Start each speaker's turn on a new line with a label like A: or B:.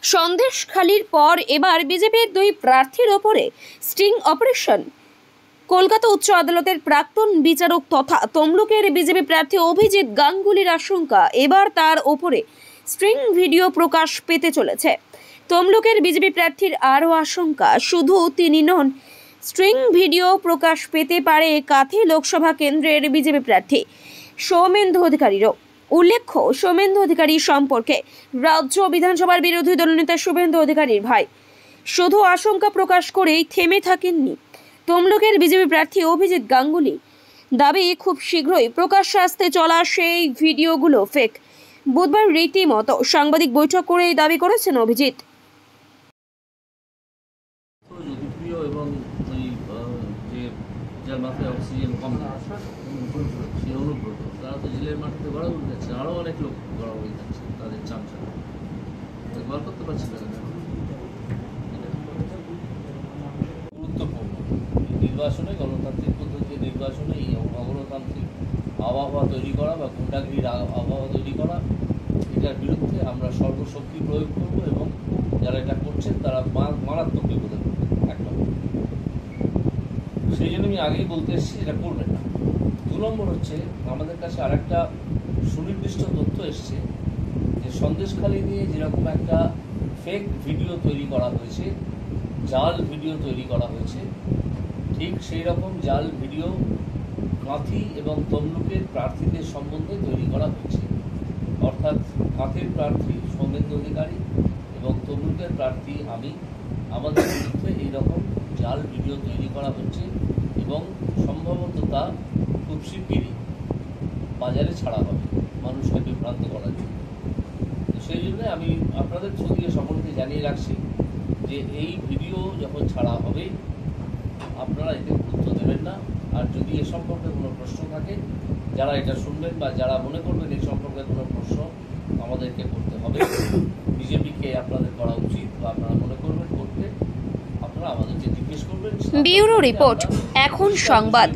A: সন্দেশখালির পর এবার বিজেপির দুই প্রার্থীর ওপরে স্টিং অপারেশন। কলকাতা উচ্চ আদালতের প্রাক্তন বিচারক তথা তমলুকের বিজেপি প্রার্থী অভিজিৎ গাঙ্গুলির আশঙ্কা এবার তার ওপরে স্ট্রিং ভিডিও প্রকাশ পেতে চলেছে। তমলুকের বিজেপি প্রার্থীর আরও আশঙ্কা, শুধু তিনি নন, স্ট্রিং ভিডিও প্রকাশ পেতে পারে কাঁথি লোকসভা কেন্দ্রের বিজেপি প্রার্থী সৌমেন্দু অধিকারীরও। উল্লেখ্য, সৌমেন্দু অধিকারী সম্পর্কে রাজ্য বিধানসভার বিরোধী দলনেতা শুভেন্দু অধিকারীর ভাই শুধু আশঙ্কা প্রকাশ করেই থেমে থাকেননি তমলুকের বিজেপি প্রার্থী অভিজিৎ গাঙ্গুলি। দাবি, খুব শীঘ্রই প্রকাশ্যে আসতে চলা সেই ভিডিওগুলো ফেক। বুধবার রীতিমতো সাংবাদিক বৈঠক করে এই দাবি করেছেন অভিজিৎ।
B: এবং ওই যে যার মাথায় অক্সিজেন কম সেই অনুব্রত, তারা তো জেলের মাটিতে গড়াগড়ি যাচ্ছে, আরও অনেক লোক গড়াগড়ি যাচ্ছে তাদের চামচা বার করতে পারছে না। গুরুত্বপূর্ণ নির্বাচনে, গণতান্ত্রিক পদ্ধতিতে নির্বাচনে এই অগণতান্ত্রিক আবহাওয়া তৈরি করা বা গুন্ডাগিরির আবহাওয়া তৈরি করা, এটার বিরুদ্ধে আমরা সর্বশক্তি প্রয়োগ করব এবং যারা এটা করছেন তারা মারাত্মক বিপদে পড়বে। এক নম্বর, সেই জন্য আমি আগেই বলতে এসেছি এটা করবেন না। 2 নম্বর হচ্ছে, আমাদের কাছে আর একটা সুনির্দিষ্ট তথ্য এসছে যে সন্দেশখালি নিয়ে যেরকম একটা ফেক ভিডিও তৈরি করা হয়েছে, জাল ভিডিও তৈরি করা হয়েছে, ঠিক সেই রকম জাল ভিডিও কাঁথি এবং তমলুকের প্রার্থীদের সম্বন্ধে তৈরি করা হয়েছে। অর্থাৎ কাঁথির প্রার্থী সৌমেন্দু অধিকারী এবং তমলুকের প্রার্থী আমি, আমাদের বিরুদ্ধে এইরকম জাল ভিডিও তৈরি করা হচ্ছে এবং সম্ভবত তা খুব শিগগিরই বাজারে ছাড়া হবে মানুষকে বিভ্রান্ত করার জন্য। তো সেই জন্য আমি আপনাদের থ্রু দিয়ে সকলকে জানিয়ে রাখছি যে এই ভিডিও যখন ছাড়া হবে আপনারা এতে গুরুত্ব দেবেন না। আর যদি এ সম্পর্কে কোনো প্রশ্ন থাকে, যারা এটা শুনবেন বা যারা মনে করবেন এই সম্পর্কে কোনো প্রশ্ন আমাদেরকে করতে হবে, বিজেপিকে আপনাদের করা উচিত বা আপনারা মনে করবেন করতে, আপনারা আমাদেরকে জিজ্ঞেস করবেন।
A: ব্যুরো রিপোর্ট, এখন সংবাদ।